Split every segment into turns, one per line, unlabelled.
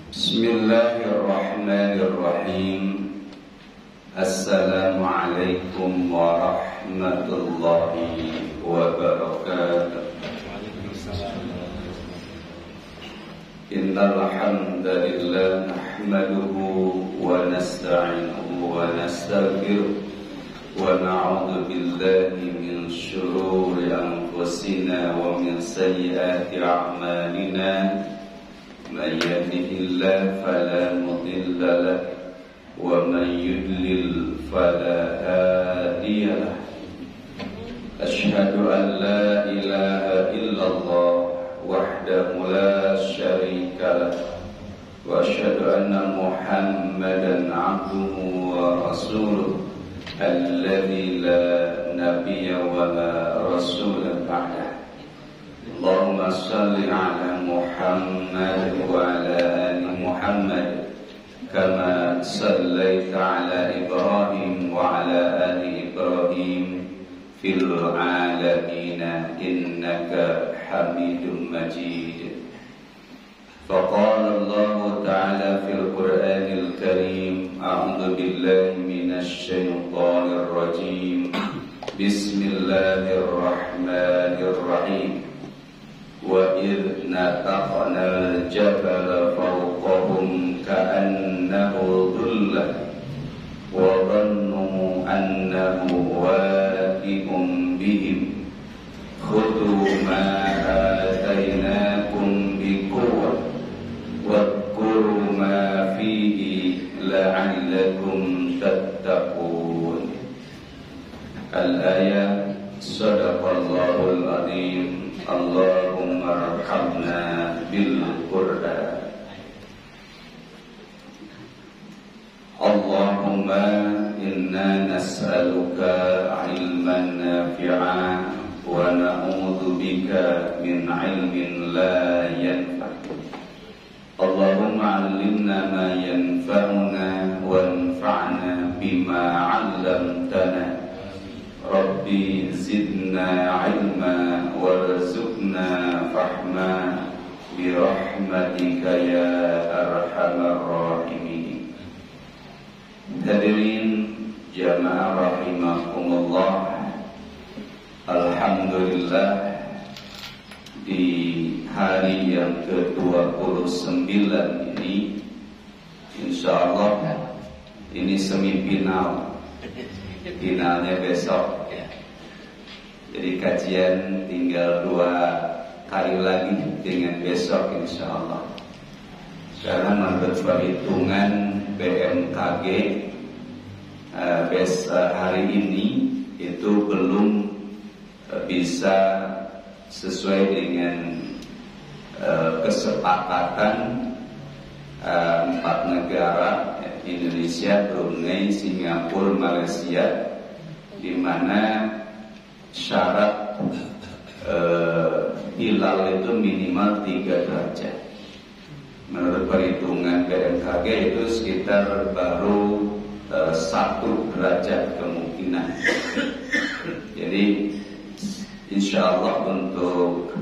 Bismillahirrahmanirrahim. Assalamualaikum warahmatullahi wabarakatuh. Innal hamdalillah nahmaduhu wa nasta'inuhu wa nastaghfiruh wa na'udzu billahi min shururi anfusina wa min sayyiati a'malina. Man yahdihillahu fala mudilla lahu wa man yudlil fala hadiya lahu. Asyhadu an la ilaha illallah wahdahu la syarika lahu wa asyhadu anna Muhammadan abduhu wa rasuluh alladzi la nabiyya wa la rasula ba'dahu. Allahumma salli ala Muhammad wa ala ali Muhammad kama sallaita ala Ibrahim wa ala ali Ibrahim fil alamin innaka Hamidum Majid. Faqala Allah Ta'ala fil Qur'anil Karim, a'udzu billahi minasy syaithanir rajim. Bismillahirrahmanirrahim. وَإِذْ نَتَقْنَا الْجَبَلَ فَوْقَهُمْ كَأَنَّهُ ظُلَّةٌ وَظَنُّوا أَنَّهُ واقع بِهِمْ خُذُوا مَا آتَيْنَاكُمْ بِقُوَّةٍ وَاذْكُرُوا مَا فِيهِ لَعَلَّكُمْ تَتَّقُونَ. Al-ayat. Sadaqallahul azim. Allahumma arhamna bil Qur'an. Allahumma inna nas'aluka ilman nafi'an wa na'udzu bika min ilmin la yanfa'. Allahumma 'allimna ma yanfa'una wanfa'na bima 'allamtana. Rabbi zidna ilma warzuqna fahma birahmatika ya arhamar rahimin. Hadirin jamaah rahimakumullah, alhamdulillah di hari yang ke-29 ini insyaallah ini semifinal. Finalnya besok. Jadi kajian tinggal 2 kali lagi dengan besok insyaallah. Karena menurut perhitungan BMKG hari ini itu belum bisa sesuai dengan kesepakatan 4 negara, Indonesia, Brunei, Singapura, Malaysia, di mana syarat hilal itu minimal 3 derajat. Menurut perhitungan BMKG itu sekitar baru 1 derajat kemungkinan. Jadi insya Allah untuk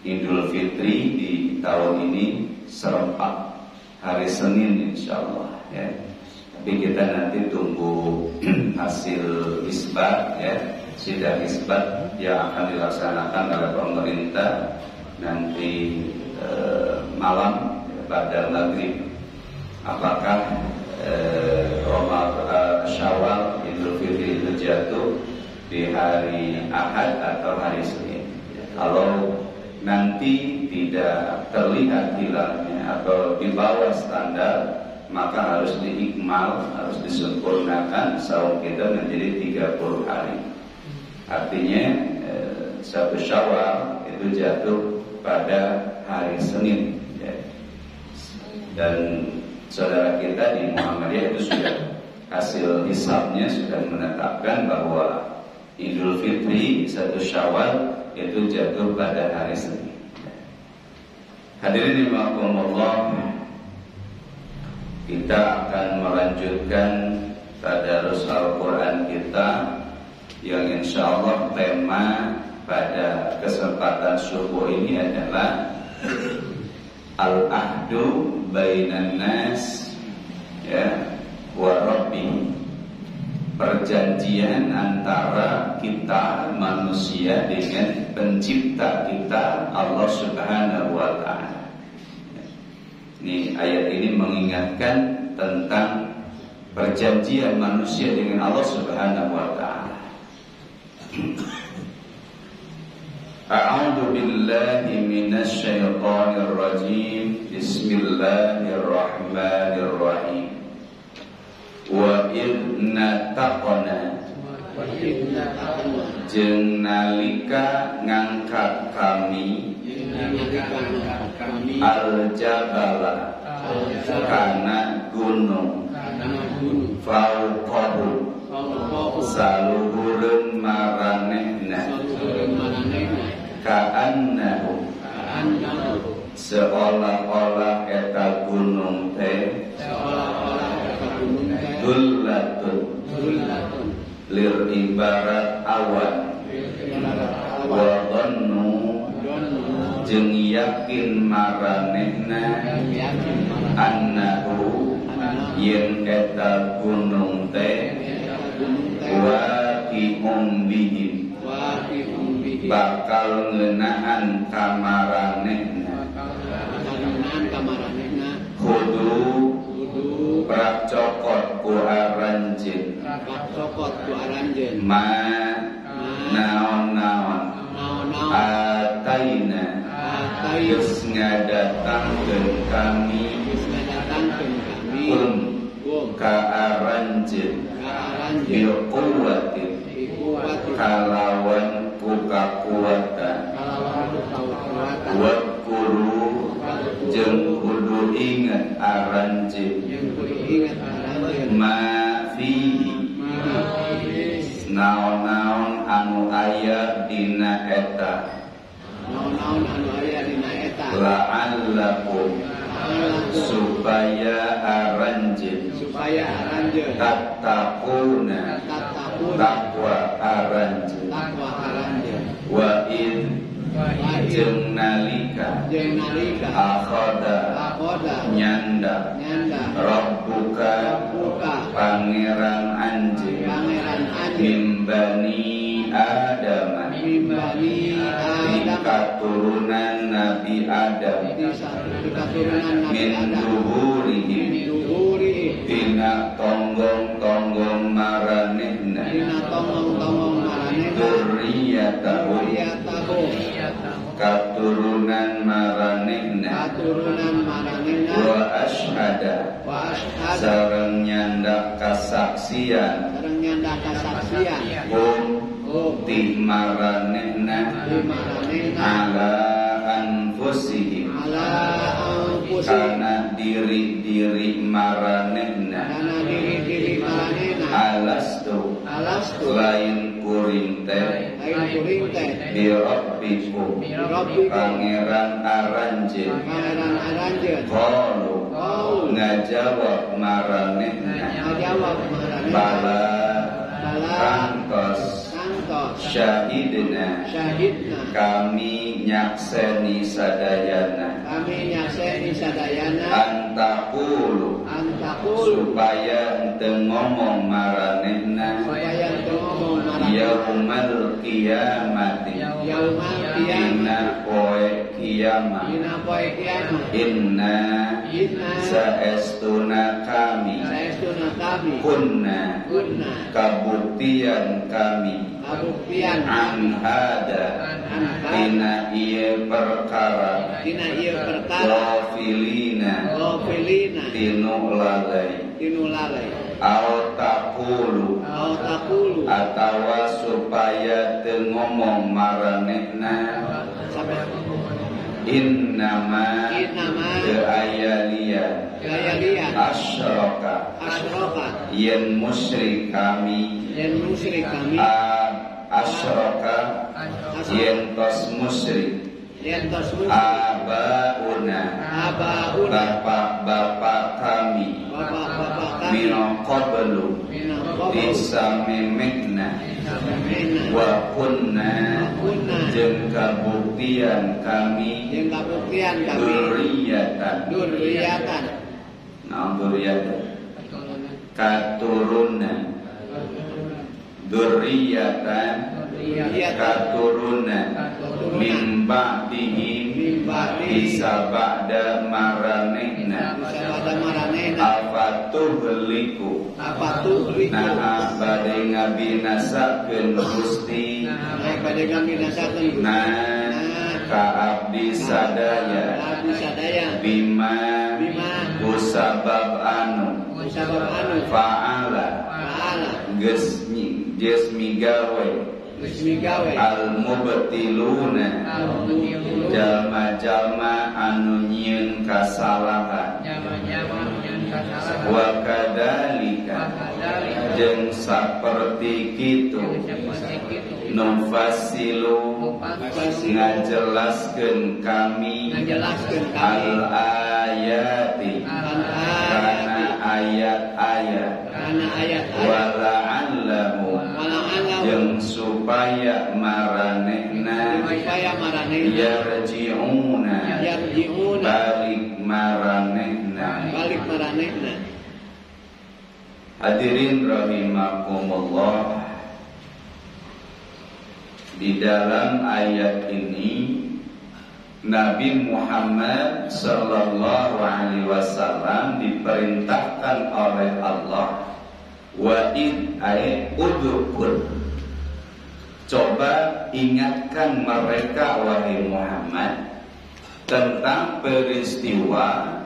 Idul Fitri di tahun ini serempak hari Senin insya Allah ya. Tapi kita nanti tunggu hasil isbat ya, sidang isbat yang akan dilaksanakan oleh pemerintah nanti malam pada maghrib. Apakah Syawal Idul Fitri itu jatuh di hari Ahad atau hari Senin? Kalau nanti tidak terlihat hilalnya atau di bawah standar, maka harus diikmal, harus disempurnakan saum kita menjadi 30 hari. Artinya 1 Syawal itu jatuh pada hari Senin ya. Dan saudara kita di Muhammadiyah itu sudah hasil hisabnya sudah menetapkan bahwa Idul Fitri 1 Syawal itu jatuh pada hari Senin. Hadirin rahimakumullah, kita akan melanjutkan tadarus Al-Quran kita yang insyaallah tema pada kesempatan subuh ini adalah al-ahdu bainan nas ya wa rabbih, perjanjian antara kita manusia dengan pencipta kita Allah Subhanahu wa taala. Ini ayat ini mengingatkan tentang perjanjian manusia dengan Allah Subhanahu wa taala. A'udzu billahi minasy syaithanir rajim. Bismillahirrahmanirrahim. Wa idna taqana, jeung nalika ngangkat kami al-jabala kana gunung fauqahu saluhureun maranehna ka'annahu seolah-olah eta gunung teh dullatun lir ibarat awan wa dhannu jeung yakin maranehna annahu yen eta gunung teh waqi'um bihim bakal ngeunaan ka maranehna kudu prak cokot ku aranjeun ma naon-naon ataina geus ngadatangkeun kami ka aranjeun bil quwwatin kalawan ku kakuatan wa kuru jeung kudu inget aranjeun ma fihi naon-naon anu aya dina eta la'allakum supaya aranjeun tattaquna takwa aranjeun wa id jeung nalika akhada nyanda rabbuka pangeran anjeun min bani Adam di katurunan Nabi Adam min duhurihim dina tonggong-tonggong maranehna dzurriyyatahu katurunan maranehna wa ashhada sareng nyanda kasaksian ti maranehna ala anfusihim kana diri-diri maranehna alastu lain kuring teh bi rabbikum pangeran aranjeun qalu ngajawab maranehna bala kantos syahidna kami nyakseni sadayana antaqulu supaya henteu ngomong maranehna yaumal qiyamati dina poe kiamat inna saestuna kami kunna kabuktian kami an hada dina ieu perkara ghafilina tinu lalai au taqulu atawa supaya teu ngomong maranehna innama ayaliya asyraka yen musyrik kami asyraka yen tos musyrik abauna bapak-bapak kami min qablu disamemekna wa kunna jeung kabuktian kami duriyatan nah duriyatan katurunan duriyatan katurunan min ba'dihim bisa ba'da maranehna afatuhliku nah bade ngabinasakeun Gusti nah ka abdi sadaya bima kusabab anu fa'ala geus migawe al-mubtiluna jalma-jalma anu nyieun kasalahan wa kadzalika jeung saperti kitu nufassilu ngajelaskeun kami al-ayati kana ayat-ayat wala'allahu jeung supaya maranehna yarji'una balik maranehna. Hadirin rahimakumullah, di dalam ayat ini Nabi Muhammad sallallahu alaihi wasallam diperintahkan oleh Allah wa'id udhkur, coba ingatkan mereka wahai Muhammad tentang peristiwa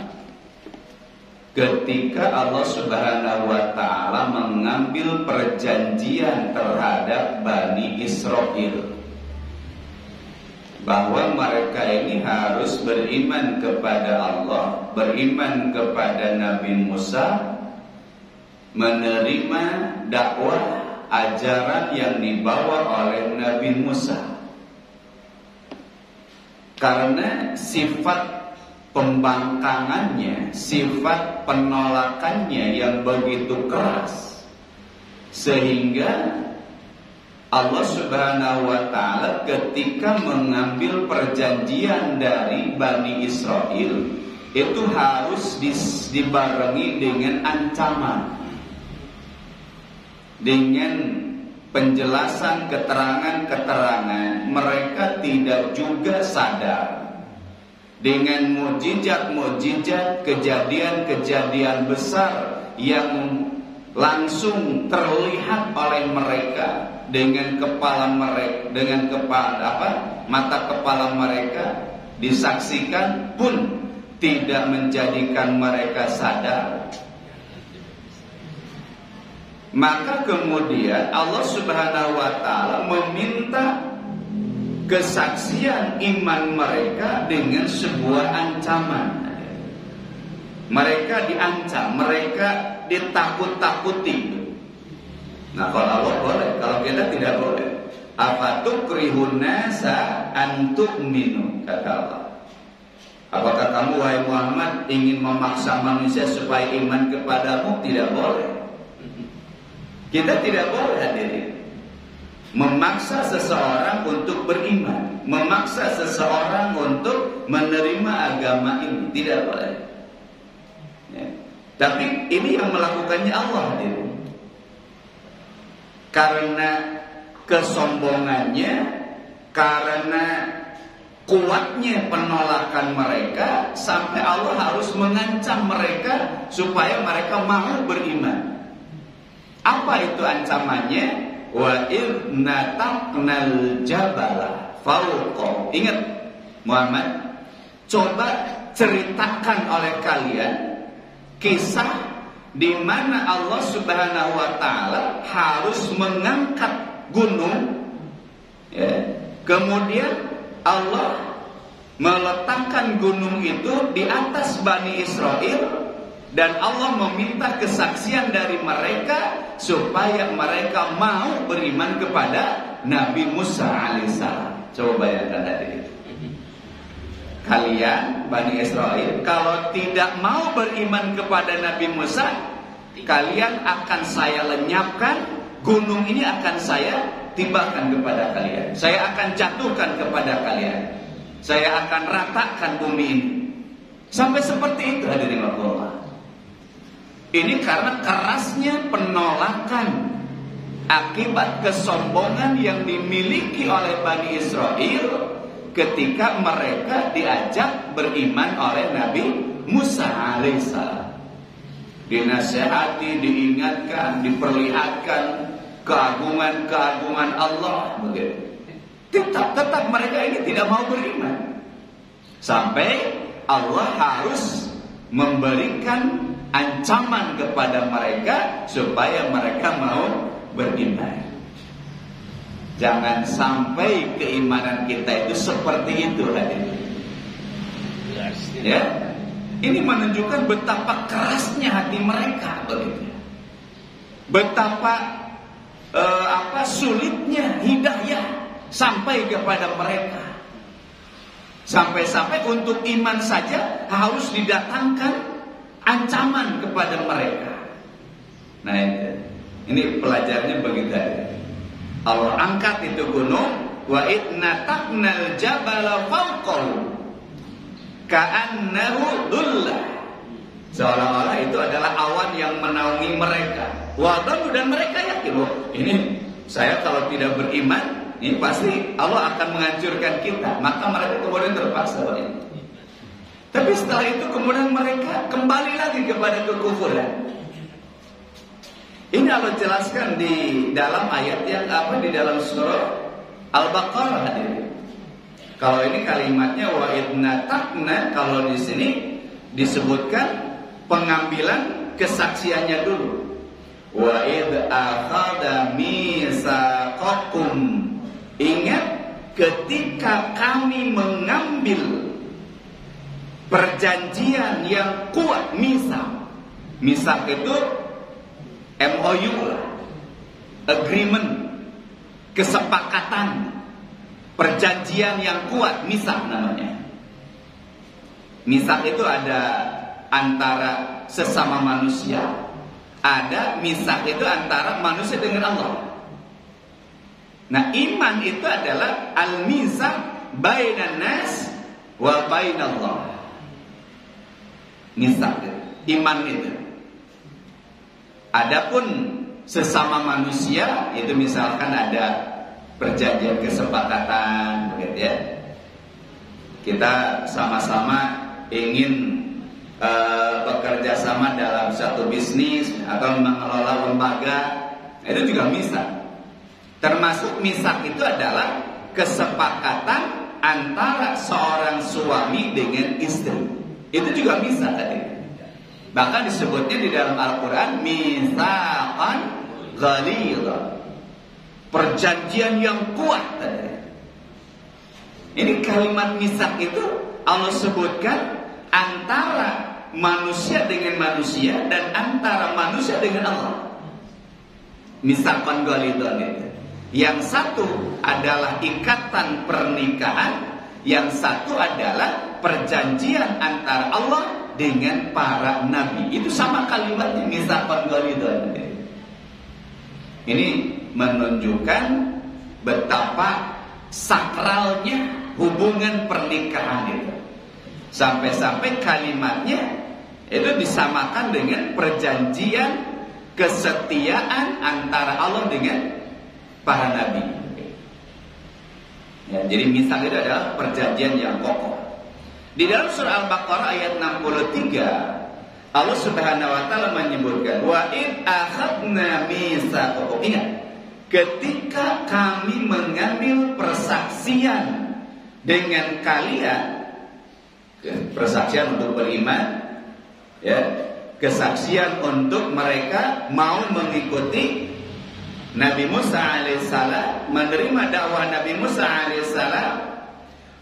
ketika Allah Subhanahu wa taala mengambil perjanjian terhadap Bani Israel, bahwa mereka ini harus beriman kepada Allah, beriman kepada Nabi Musa, menerima dakwah ajaran yang dibawa oleh Nabi Musa. Karena sifat pembangkangannya, sifat penolakannya yang begitu keras, sehingga Allah Subhanahu wa taala ketika mengambil perjanjian dari Bani Israel itu harus dibarengi dengan ancaman, dengan penjelasan keterangan-keterangan. Mereka tidak juga sadar dengan mukjizat-mukjizat, kejadian-kejadian besar yang langsung terlihat oleh mereka dengan mata kepala mereka disaksikan pun tidak menjadikan mereka sadar. Maka kemudian Allah Subhanahu wa taala meminta kesaksian iman mereka dengan sebuah ancaman. Mereka diancam, mereka ditakut-takuti. Nah, kalau Allah boleh, kalau kita tidak boleh. Afatukrihun nasa an tu'minu, kata Allah. Apakah kamu wahai Muhammad ingin memaksa manusia supaya iman kepadamu? Tidak boleh. Kita tidak boleh hadirin memaksa seseorang untuk beriman, memaksa seseorang untuk menerima agama ini, tidak boleh. Ya. Tapi ini yang melakukannya Allah hadirin. Karena kesombongannya, karena kuatnya penolakan mereka, sampai Allah harus mengancam mereka supaya mereka mau beriman. Apa itu ancamannya? Wa idna taqnal jabala fawqa. Ingat Muhammad, coba ceritakan oleh kalian kisah di mana Allah Subhanahu wa taala harus mengangkat gunung, ya. Kemudian Allah meletakkan gunung itu di atas Bani Israel, dan Allah meminta kesaksian dari mereka supaya mereka mau beriman kepada Nabi Musa alaihissalam. Coba bayangkan dari itu. kalian Bani Israel kalau tidak mau beriman kepada Nabi Musa, kalian akan saya lenyapkan, gunung ini akan saya tibakan kepada kalian, saya akan jatuhkan kepada kalian, saya akan ratakan bumi ini. Sampai seperti itu hadirin Allah. Ini karena kerasnya penolakan akibat kesombongan yang dimiliki oleh Bani Israel ketika mereka diajak beriman oleh Nabi Musa alaihissalam. Dinasihati, diingatkan, diperlihatkan keagungan-keagungan Allah, begitu. Tetap mereka ini tidak mau beriman. Sampai Allah harus memberikan ancaman kepada mereka supaya mereka mau beriman. Jangan sampai keimanan kita itu seperti itu, hadirin. Ya, ini menunjukkan betapa kerasnya hati mereka, begitu. Betapa sulitnya hidayah sampai kepada mereka. Sampai-sampai untuk iman saja harus didatangkan ancaman kepada mereka. Nah, ini pelajarannya begitu. Allah angkat itu gunung, wa idna taqnal jabala fawqahu ka'annahu dhullah. Seolah-olah itu adalah awan yang menaungi mereka. Waduh, dan mereka yakin, ini saya kalau tidak beriman, ini pasti Allah akan menghancurkan kita. Maka mereka kemudian terpaksa beriman. Tapi setelah itu kemudian mereka kembali lagi kepada kekufuran. Ini Allah jelaskan di dalam ayat yang di dalam surah Al-Baqarah. Kalau ini kalimatnya wa idna taqna, kalau di sini disebutkan pengambilan kesaksiannya dulu. Wa id akhadha mitsaqakum. Ingat ketika kami mengambil perjanjian yang kuat, misak itu MOU, agreement, kesepakatan, perjanjian yang kuat, misak namanya. Misak itu ada antara sesama manusia, ada misak itu antara manusia dengan Allah. Nah, iman itu adalah al-misak bainan nas wa bainallah. Misak, iman itu. Adapun sesama manusia itu misalkan ada perjanjian kesepakatan, begitu ya. Kita sama-sama ingin bekerja sama dalam satu bisnis atau mengelola lembaga, itu juga misak. Termasuk misak itu adalah kesepakatan antara seorang suami dengan istri. Itu juga misak tadi. Bahkan disebutnya di dalam Al-Quran mitsaqan ghalidha, perjanjian yang kuat tadi. Ini kalimat misak itu Allah sebutkan antara manusia dengan manusia dan antara manusia dengan Allah. Mitsaqan ghalidha itu. Yang satu adalah ikatan pernikahan, yang satu adalah perjanjian antara Allah dengan para nabi. Itu sama kalimatnya, mitsaqan ghalidha. Ini menunjukkan betapa sakralnya hubungan pernikahan itu. Sampai-sampai kalimatnya itu disamakan dengan perjanjian kesetiaan antara Allah dengan para nabi. Ya, jadi mitsaq itu adalah perjanjian yang kokoh. Di dalam surah Al-Baqarah ayat 63, Allah Subhanahu wa taala menyebutkan wa id akhadna mitsaqakum. Ingat, ketika kami mengambil persaksian dengan kalian, persaksian untuk beriman, ya, kesaksian untuk mereka mau mengikuti Nabi Musa alaihissalam, menerima dakwah Nabi Musa alaihissalam.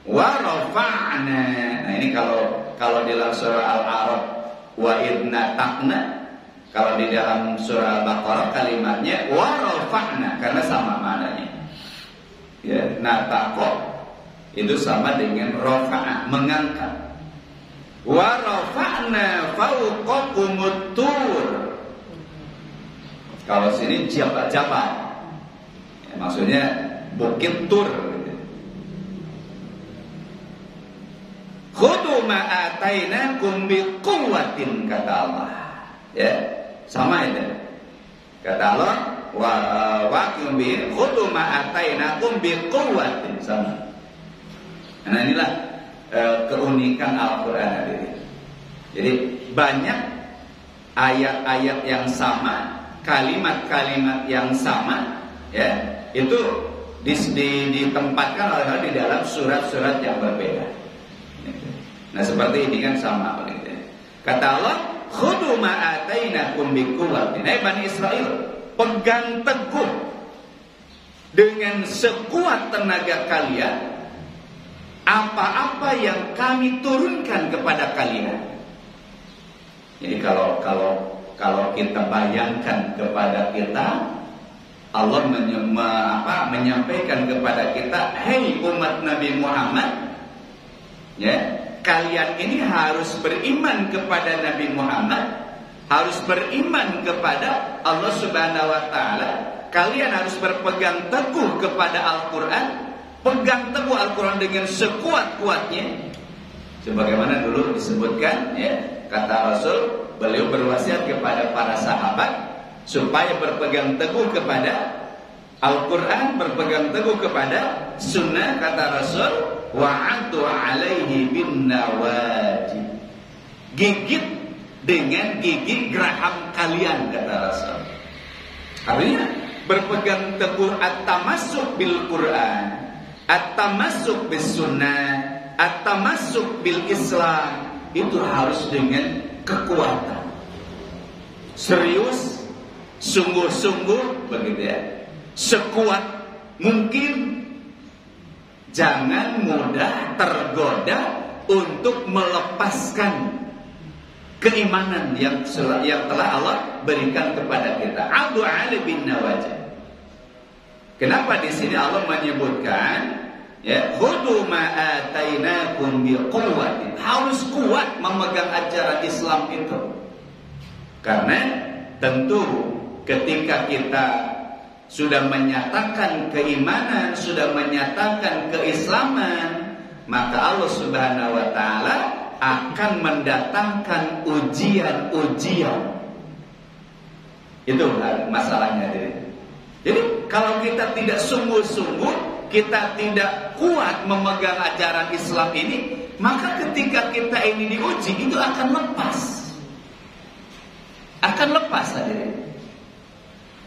Wa rafa'na. Nah, ini kalau di dalam surah Al-A'raf wa idna taqna, kalau di dalam surah Al-Baqarah kalimatnya wa rafa'na karena sama maknanya. Ya, nataqo itu sama dengan rafa'a, mengangkat. Wa rafa'na fawqakumut tur. Kalau sini jabal, ya, maksudnya bukit Tur. Khudu ma atainakum biquwwatin, kata Allah. Ya, sama itu. Kata Allah, wa khudu ma atainakum biquwwatin, sama. Nah, inilah keunikan Al-Qur'an ini. Jadi banyak ayat-ayat yang sama, kalimat-kalimat yang sama, ya, itu ditempatkan oleh Allah di dalam surat-surat yang berbeda. Nah, seperti ini kan sama begitu. Kata Allah, "Khudhu ma atainakum biquwwatin." Hai Bani Israel, pegang teguh dengan sekuat tenaga kalian apa-apa yang kami turunkan kepada kalian. Jadi kalau kita bayangkan kepada kita, Allah menyampaikan kepada kita, "Hei umat Nabi Muhammad, ya, kalian ini harus beriman kepada Nabi Muhammad, harus beriman kepada Allah Subhanahu wa taala. Kalian harus berpegang teguh kepada Al-Qur'an, pegang teguh Al-Qur'an dengan sekuat-kuatnya." Sebagaimana dulu disebutkan, ya, kata Rasul, beliau berwasiat kepada para sahabat supaya berpegang teguh kepada Al-Quran, berpegang teguh kepada Sunnah. Kata Rasul, wa'adu alaihi bin nawajid, gigit dengan gigi geraham kalian, kata Rasul. Artinya berpegang teguh at-tamassuk bil Quran, at-tamassuk bis Sunnah, at-tamassuk bil Islam, itu harus dengan kekuatan, serius, sungguh-sungguh, begitu ya, sekuat mungkin. Jangan mudah tergoda untuk melepaskan keimanan yang telah Allah berikan kepada kita. Abdu Ali bin Nawajid. Kenapa di sini Allah menyebutkan, ya, khudu ma atainakum biquwwatin, harus kuat memegang ajaran Islam itu. Karena tentu ketika kita sudah menyatakan keimanan, sudah menyatakan keislaman, maka Allah Subhanahu wa taala akan mendatangkan ujian-ujian. Itu masalahnya. Jadi kalau kita tidak sungguh-sungguh, kita tidak kuat memegang ajaran Islam ini, maka ketika kita ini diuji, itu akan lepas. Akan lepas, hadirin.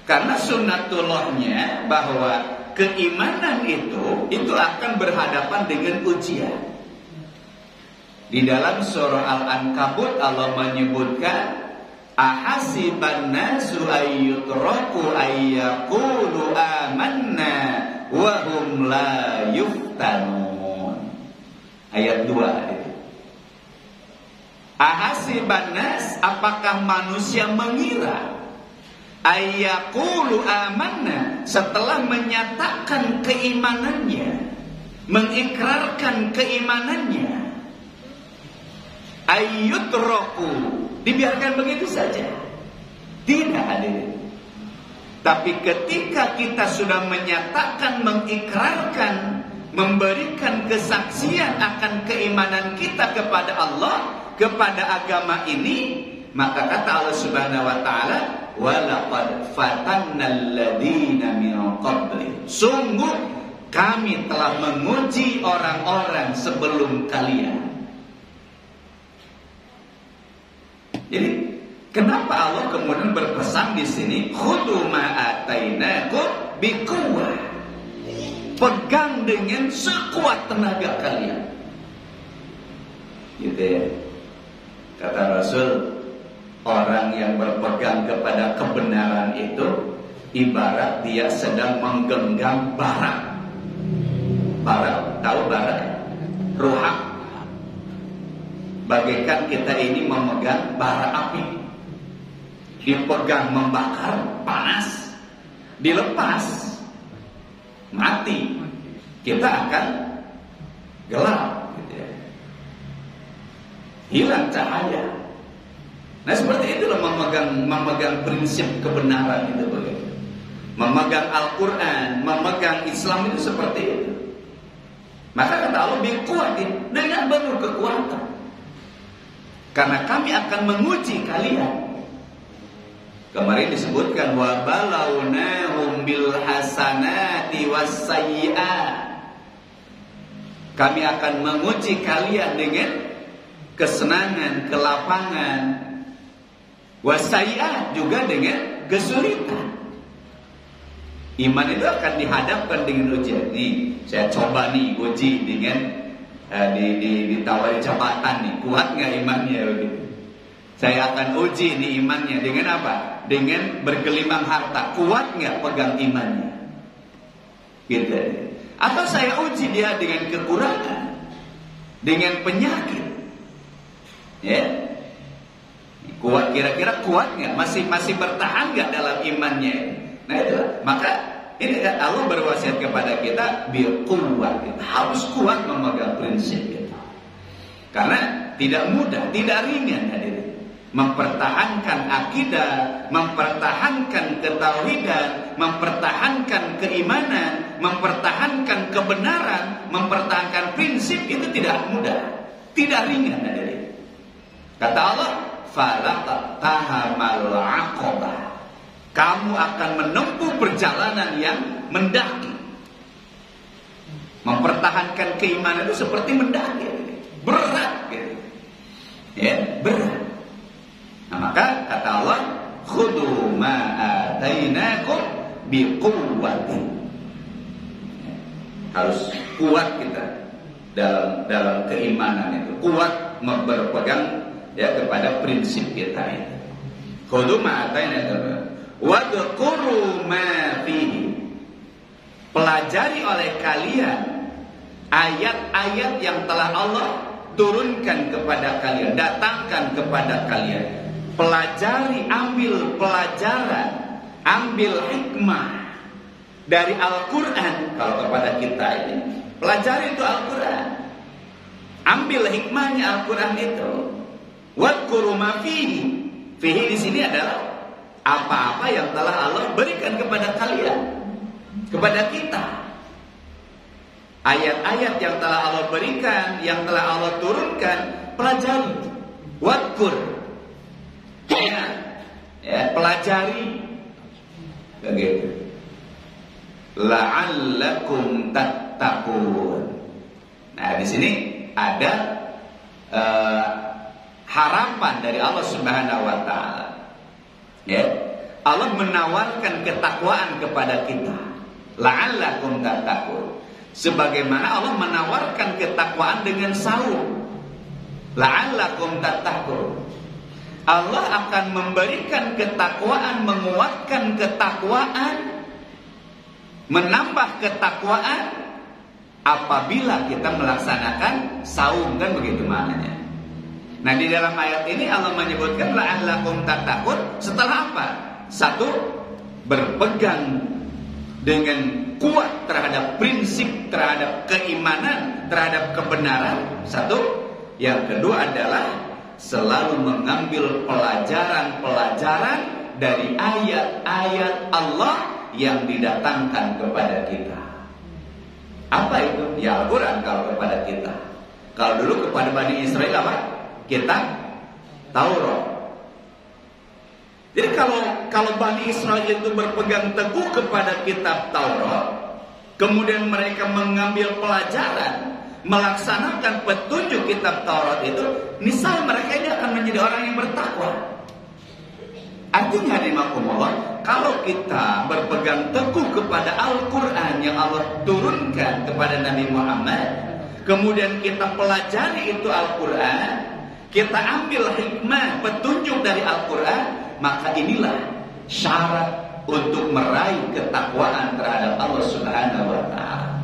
Karena sunnatullahnya bahwa keimanan itu akan berhadapan dengan ujian. Di dalam surah Al-Ankabut Allah menyebutkan, ahasiban nasu ayyutraku ayyaqulu amanna wa hum la yuftanun. Ayat 2. Ahasiban nas, apakah manusia mengira, ayyaqulu amanna, setelah menyatakan keimanannya, mengikrarkan keimanannya, ayyutraku, dibiarkan begitu saja? Tidak, hadirin. Tapi ketika kita sudah menyatakan, mengikrarkan, memberikan kesaksian akan keimanan kita kepada Allah, kepada agama ini, maka kata Allah Subhanahu wa taala, walaqad fatannal ladzina min qabli, sungguh kami telah menguji orang-orang sebelum kalian. Jadi kenapa Allah kemudian berpesan di sini, khudu ma atainakum biquwwah, pegang dengan sekuat tenaga kalian. Gitu ya. Kata Rasul, orang yang berpegang kepada kebenaran itu ibarat dia sedang menggenggam bara. Bara, tahu bara? Ruhak. Bagaikan kita ini memegang bara api. Dipegang membakar, panas. Dilepas, mati. Kita akan gelap, gitu ya. Hilang cahaya. Nah seperti itulah memegang prinsip kebenaran itu begitu. Memegang Al-Quran, memegang Islam itu seperti itu. Maka kata Allah, bikuatin, dengan penuh kekuatan. Karena kami akan menguji kalian. Kemarin disebutkan wa balawnahum bil hasanati wassayyi'at. Kami akan menguji kalian dengan kesenangan, kelapangan, wassayyi'at juga dengan kesulitan. Iman itu akan dihadapkan dengan ujian. Nih, saya coba nih uji dengan ditawari jabatan nih, kuat nggak imannya begitu. Saya akan uji nih imannya dengan apa? Dengan bergelimang harta, kuat nggak pegang imannya? Gitu. Atau saya uji dia dengan kekurangan, dengan penyakit, ya? Kuat, kira-kira kuat nggak? Masih bertahan nggak dalam imannya? Nah itulah, maka ini Allah berwasiat kepada kita biquwwah, harus kuat memegang prinsip itu. Karena tidak mudah, tidak ringan hadirin. Mempertahankan akidah, mempertahankan ketauhidan, mempertahankan keimanan, mempertahankan kebenaran, mempertahankan prinsip itu tidak mudah, tidak ringan hadirin. Kata Allah, falaqtahamal aqabah. Kamu akan menempuh perjalanan yang mendaki. Mempertahankan keimanan itu seperti mendaki, berat, gitu. Ya, berat. Nah, maka kata Allah, khudhu ma atainakum biquwwatin. Harus kuat kita dalam keimanan itu, kuat berpegang ya kepada prinsip kita itu. Khudhu ma atainakum wadhkuru ma fihi. Pelajari oleh kalian ayat-ayat yang telah Allah turunkan kepada kalian, datangkan kepada kalian. Pelajari, ambil pelajaran, ambil hikmah dari Al-Quran. Kalau kepada kita ini, pelajari itu Al-Quran, ambil hikmahnya Al-Quran itu. Wadhkuru ma fihi. Fihi di sini adalah apa-apa yang telah Allah berikan kepada kalian, kepada kita. Ayat-ayat yang telah Allah berikan, yang telah Allah turunkan, pelajari. Wadkur, ya, pelajari. Begitu. La'allakum tattaqun. Nah, di sini ada harapan dari Allah Subhanahu wa taala. Ya, Allah menawarkan ketakwaan kepada kita. La'allakum tattaqun. Sebagaimana Allah menawarkan ketakwaan dengan saum. La'allakum tattaqun. Allah akan memberikan ketakwaan, menguatkan ketakwaan, menambah ketakwaan apabila kita melaksanakan saum, kan begitu maknanya. Nah, di dalam ayat ini Allah menyebutkan la'allakum tattaqun setelah apa? Satu, berpegang dengan kuat terhadap prinsip, terhadap keimanan, terhadap kebenaran. Satu. Yang kedua adalah selalu mengambil pelajaran-pelajaran dari ayat-ayat Allah yang didatangkan kepada kita. Apa itu? Ya Al-Quran kalau kepada kita. Kalau dulu kepada Bani Israel apa? Kitab Taurat. Jadi kalau Bani Israel itu berpegang teguh kepada kitab Taurat, kemudian mereka mengambil pelajaran, melaksanakan petunjuk kitab Taurat itu, niscaya mereka ini akan menjadi orang yang bertakwa. Artinya Allah, kalau kita berpegang teguh kepada Al-Quran yang Allah turunkan kepada Nabi Muhammad, kemudian kita pelajari itu Al-Quran, kita ambil hikmah, petunjuk dari Al-Quran, maka inilah syarat untuk meraih ketakwaan terhadap Allah Subhanahu wa ta'ala.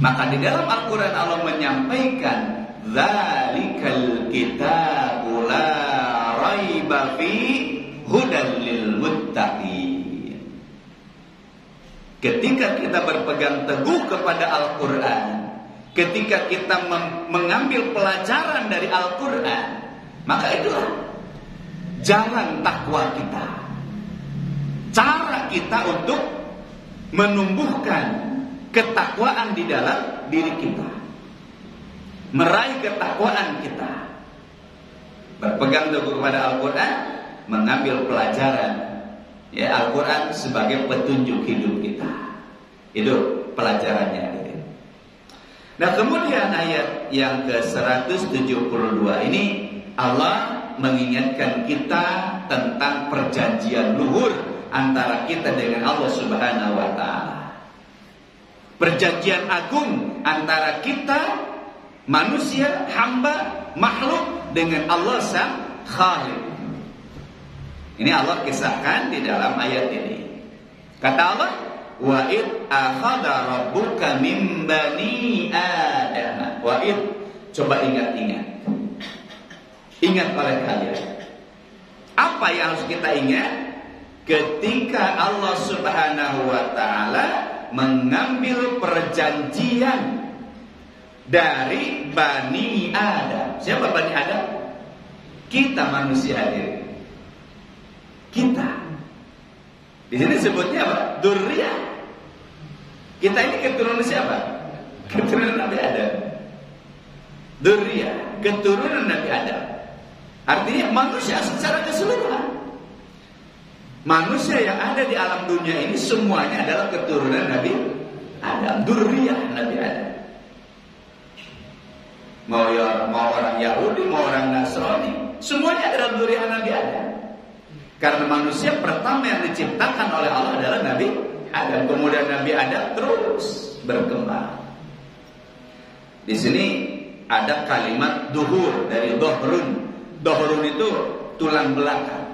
Maka di dalam Al-Quran Allah menyampaikan, dzalikal kitabu la raiba fi hudan lil muttaqin. Ketika kita berpegang teguh kepada Al-Quran, ketika kita mengambil pelajaran dari Al-Quran, maka itulah jalan takwa kita, cara kita untuk menumbuhkan ketakwaan di dalam diri kita, meraih ketakwaan kita, berpegang teguh kepada Al-Quran, mengambil pelajaran, ya, Al-Quran sebagai petunjuk hidup kita. Itu pelajarannya. Nah, kemudian ayat yang ke-172 ini Allah mengingatkan kita tentang perjanjian luhur antara kita dengan Allah Subhanahu wa taala. Perjanjian agung antara kita manusia, hamba, makhluk dengan Allah Sang Khaliq. Ini Allah kisahkan di dalam ayat ini. Kata Allah, wa id akhadha rabbuka min bani Adam. Wa id, coba ingat-ingat. Ingat oleh kalian. Apa yang harus kita ingat? Ketika Allah Subhanahu wa taala mengambil perjanjian dari Bani Adam. Siapa Bani Adam? Kita manusia hadir. Kita. Di sini sebutnya apa? Dzurriyyah. Kita ini keturunan siapa? Keturunan Nabi Adam. Dzurriyyah, keturunan Nabi Adam. Artinya manusia secara keseluruhan. Manusia yang ada di alam dunia ini semuanya adalah keturunan Nabi Adam, dzurriyyah Nabi Adam. Mau orang Yahudi, mau orang Nasrani, semuanya adalah dzurriyyah Nabi Adam. Karena manusia pertama yang diciptakan oleh Allah adalah Nabi Adam. Kemudian Nabi Adam terus berkembang. Di sini ada kalimat duhur dari dohrun. Dohrun itu tulang belakang.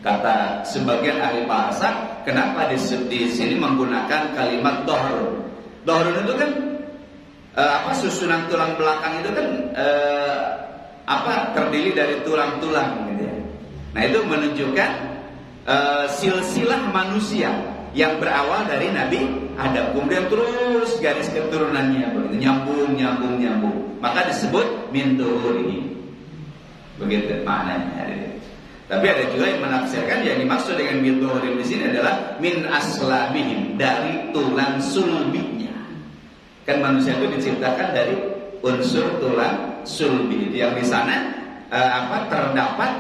Kata sebagian ahli bahasa, kenapa di sini menggunakan kalimat dohrun? Dohrun itu kan susunan tulang belakang itu kan terdiri dari tulang-tulang gitu ya. Nah, itu menunjukkan silsilah manusia yang berawal dari Nabi Adam, kemudian terus garis keturunannya begitu, nyambung. Maka disebut min duhurihi. Begitu maknanya. Tapi ada juga yang menafsirkan yang dimaksud dengan min duhurihim di sini adalah min aslabihim, dari tulang sulbinya. Kan manusia itu diciptakan dari unsur tulang sulbi. Yang di sana terdapat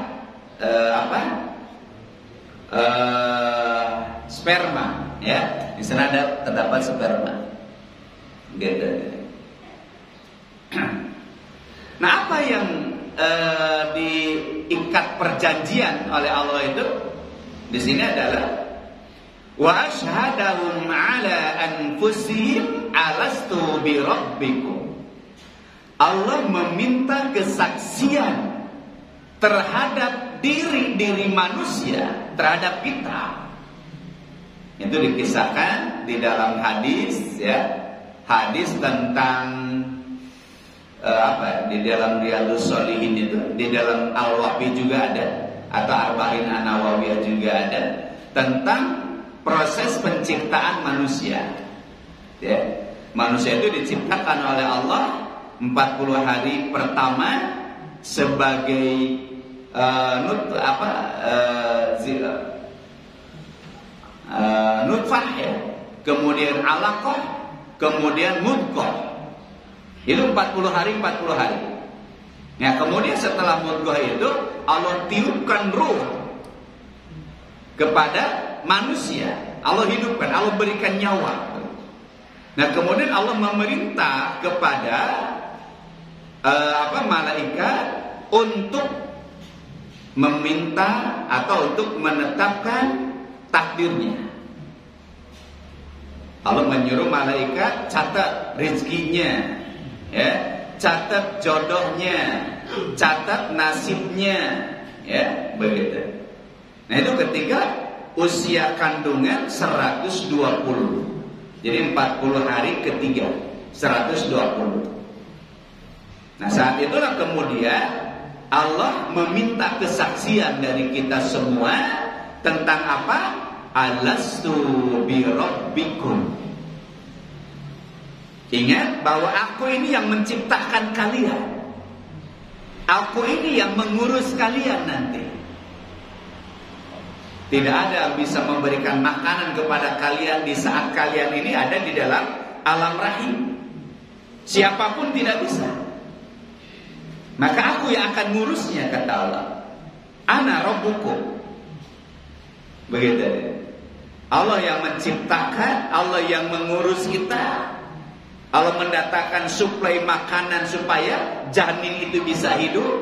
sperma, ya. Di sana terdapat sperma. Gitu. Nah, apa yang diikat perjanjian oleh Allah itu di sini adalah wa asyhadahum ala anfusihim alastu bi rabbikum. Allah meminta kesaksian terhadap diri manusia, terhadap kita. Itu dikisahkan di dalam hadis, ya. Hadis tentang di dalam Riyadhus Shalihin itu, di dalam Al-Wafi juga ada, atau Arba'in An-Nawawiyah juga ada, tentang proses penciptaan manusia. Ya. Manusia itu diciptakan oleh Allah 40 hari pertama sebagai nutfah, ya. Kemudian alaqah, kemudian mudghah. Itu 40 hari. Nah, kemudian setelah mudghah itu Allah tiupkan ruh kepada manusia. Allah hidupkan, Allah berikan nyawa. Nah, kemudian Allah memerintah kepada malaikat untuk meminta atau untuk menetapkan takdirnya. Allah menyuruh malaikat catat rezekinya, ya, catat jodohnya, catat nasibnya, ya, begitu. Nah, itu ketika usia kandungan 120. Jadi 40 hari ketiga 120. Nah, saat itulah kemudian Allah meminta kesaksian dari kita semua tentang apa? Alastu bi rabbikum.
Ingat bahwa aku ini yang menciptakan kalian. Aku ini yang mengurus kalian nanti. Tidak ada yang bisa memberikan makanan kepada kalian di saat kalian ini ada di dalam alam rahim. Siapapun tidak bisa. Maka aku yang akan ngurusnya, kata Allah. Ana rabbukum. Begitu. Allah yang menciptakan, Allah yang mengurus kita. Allah mendatangkan suplai makanan supaya janin itu bisa hidup.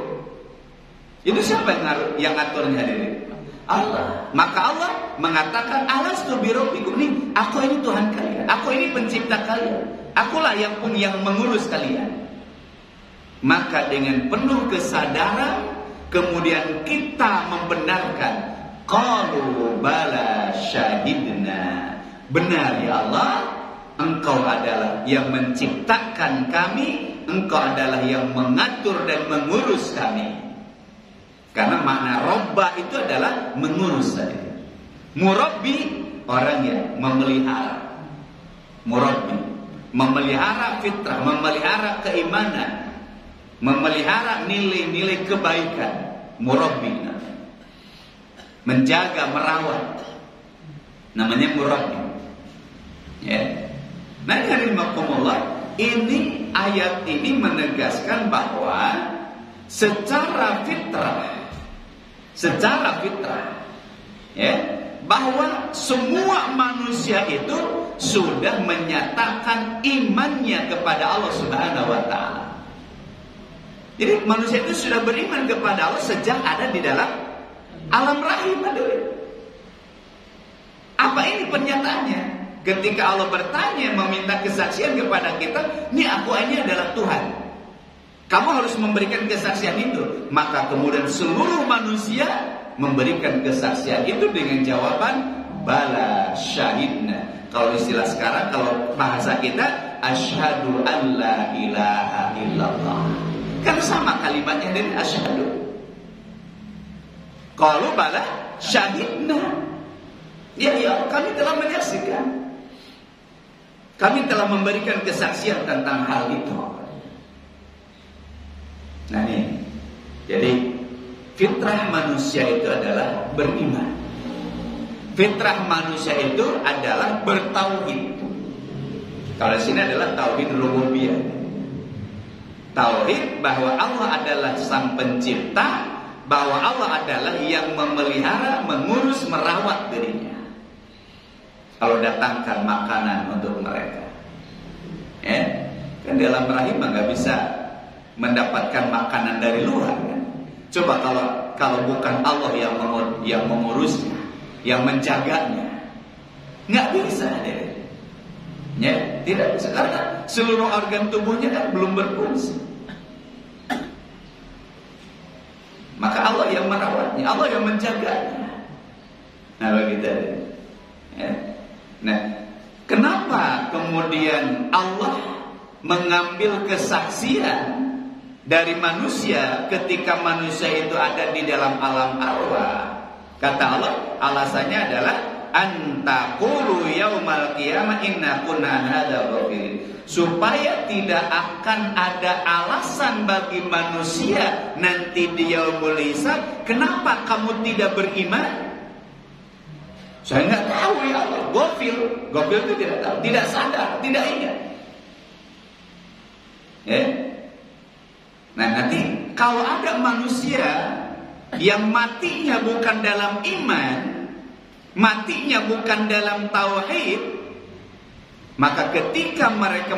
Itu siapa yang ngaturnya hadirin? Allah. Maka Allah mengatakan, alastu birabbikum, nih, aku ini Tuhan kalian, aku ini pencipta kalian, akulah yang mengurus kalian. Maka dengan penuh kesadaran kemudian kita membenarkan, qalu bala syahidna, benar ya Allah, Engkau adalah yang menciptakan kami, Engkau adalah yang mengatur dan mengurus kami. Karena makna robba itu adalah mengurus tadi. Murabbi, orang yang memelihara. Murabbi, memelihara fitrah, memelihara keimanan, memelihara nilai-nilai kebaikan. Murabbi, menjaga, merawat, namanya murabbi. Ya. Nah, ini ayat ini menegaskan bahwa secara fitrah, ya, bahwa semua manusia itu sudah menyatakan imannya kepada Allah Subhanahu wa taala. Jadi manusia itu sudah beriman kepada Allah sejak ada di dalam alam rahim. Apa ini pernyataannya? Ketika Allah bertanya, meminta kesaksian kepada kita, ini aku ini adalah Tuhan, kamu harus memberikan kesaksian itu. Maka kemudian seluruh manusia memberikan kesaksian itu dengan jawaban bala syahidna. Kalau istilah sekarang, kalau bahasa kita, asyhadu an la ilaha illallah. Kan sama kalimatnya dari asyhadu. Kalau bala syahidna, ya kami telah menyaksikan, kami telah memberikan kesaksian tentang hal itu. Nah ini, jadi fitrah manusia itu adalah beriman. Fitrah manusia itu adalah bertauhid. Kalau di sini adalah tauhid rububiyah. Tauhid bahwa Allah adalah sang pencipta, bahwa Allah adalah yang memelihara, mengurus, merawat dirinya. Kalau datangkan makanan untuk mereka, ya, kan dalam rahim nggak bisa mendapatkan makanan dari luar, kan? Coba kalau bukan Allah yang mengurusnya, yang menjaganya, nggak bisa deh. Ya, tidak bisa, karena seluruh organ tubuhnya kan belum berfungsi. Maka Allah yang merawatnya, Allah yang menjaganya. Nah begitu. Ya. Nah, kenapa kemudian Allah mengambil kesaksian dari manusia ketika manusia itu ada di dalam alam arwah? Kata Allah, alasannya adalah antaqulu yaumal qiyamah inna kunna an hadza ghafilin, supaya tidak akan ada alasan bagi manusia nanti di yaumul hisab, kenapa kamu tidak beriman? Saya nggak tahu ya Allah. Gofil itu tidak tahu, tidak sadar, tidak ingat. Ya. Nah nanti kalau ada manusia yang matinya bukan dalam iman, matinya bukan dalam tauhid, maka ketika mereka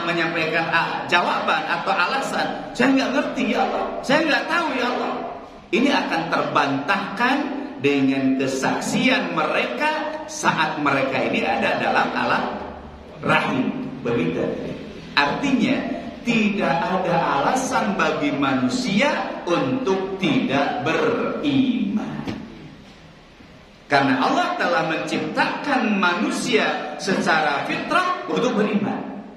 menyampaikan jawaban atau alasan, saya nggak ngerti ya Allah, saya nggak tahu ya Allah, ini akan terbantahkan dengan kesaksian mereka saat mereka ini ada dalam alam rahim. Begitu. Artinya tidak ada alasan bagi manusia untuk tidak beriman, karena Allah telah menciptakan manusia secara fitrah untuk beriman.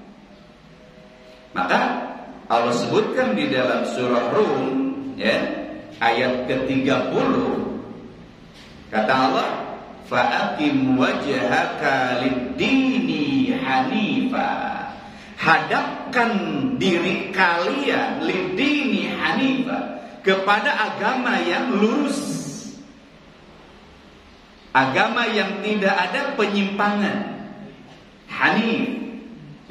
Maka Allah sebutkan di dalam surah Rum, ya, ayat ke-30, kata Allah, fa'aqim wajhaka lid-dini hanifa. Hadapkan diri kalian lid-dini hanifa, kepada agama yang lurus, agama yang tidak ada penyimpangan. Hanif,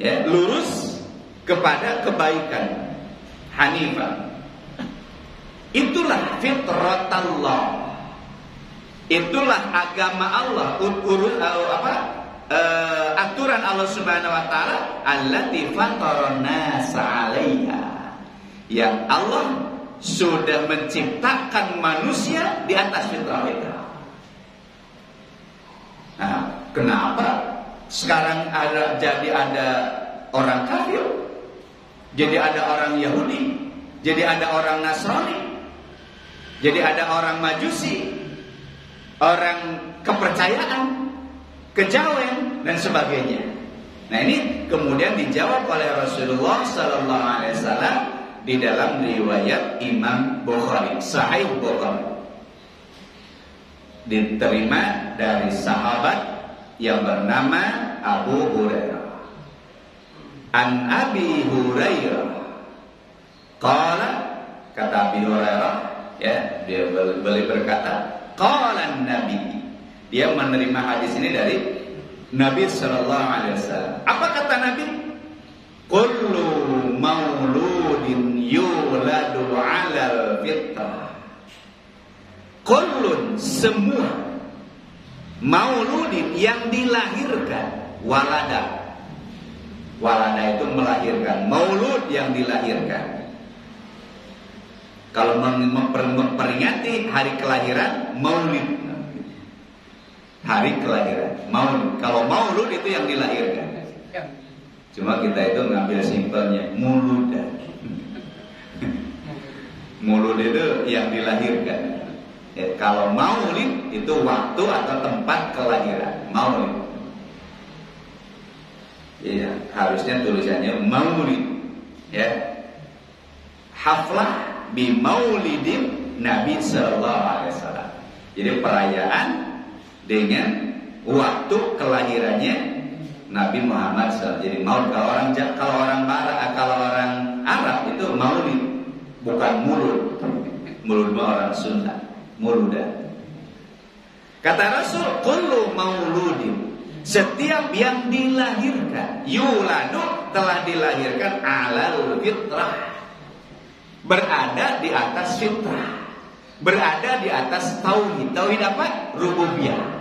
ya, lurus kepada kebaikan. Hanifah. Itulah fitratallah. Itulah agama Allah. Aturan Allah Subhanahu wa taala, allati fatarana 'alaiha. Yang Allah sudah menciptakan manusia di atas fitrah itu. Nah, kenapa sekarang jadi ada orang kafir, jadi ada orang Yahudi, jadi ada orang Nasrani, jadi ada orang Majusi, orang kepercayaan, kejawen dan sebagainya. Nah, ini kemudian dijawab oleh Rasulullah sallallahu alaihi wasallam di dalam riwayat Imam Bukhari, Sahih Bukhari. Diterima dari sahabat yang bernama Abu Hurairah. An Abi Hurairah qala, kata Abi Hurairah, ya, dia beliau berkata, qala Nabi. Dia menerima hadis ini dari Nabi sallallahu alaihi wasallam. Apa kata Nabi? Kullu mauludin yuladu 'alal fitrah. Kullun, semua, mauludin, yang dilahirkan, walada. Walada itu melahirkan, maulud yang dilahirkan. Kalau memperingati hari kelahiran, maulid. Hari kelahiran, maulud. Kalau maulud itu yang dilahirkan. Cuma kita itu ngambil simpelnya, muludan. Mulud itu yang dilahirkan. Ya, kalau maulid itu waktu atau tempat kelahiran, maulid. Ya, harusnya tulisannya maulid. Ya, haflah bi maulidin Nabi sallallahu alaihi wasallam. Jadi perayaan dengan waktu kelahirannya Nabi Muhammad SAW. Jadi maulid, kalau orang Arab itu maulid, bukan mulud. Mulud orang Sunda, muludan. Kata Rasul, kullu mauludin, setiap yang dilahirkan, yuladu, telah dilahirkan alal fitrah, berada di atas fitrah, berada di atas tauhid. Tauhid apa? Rububiyah.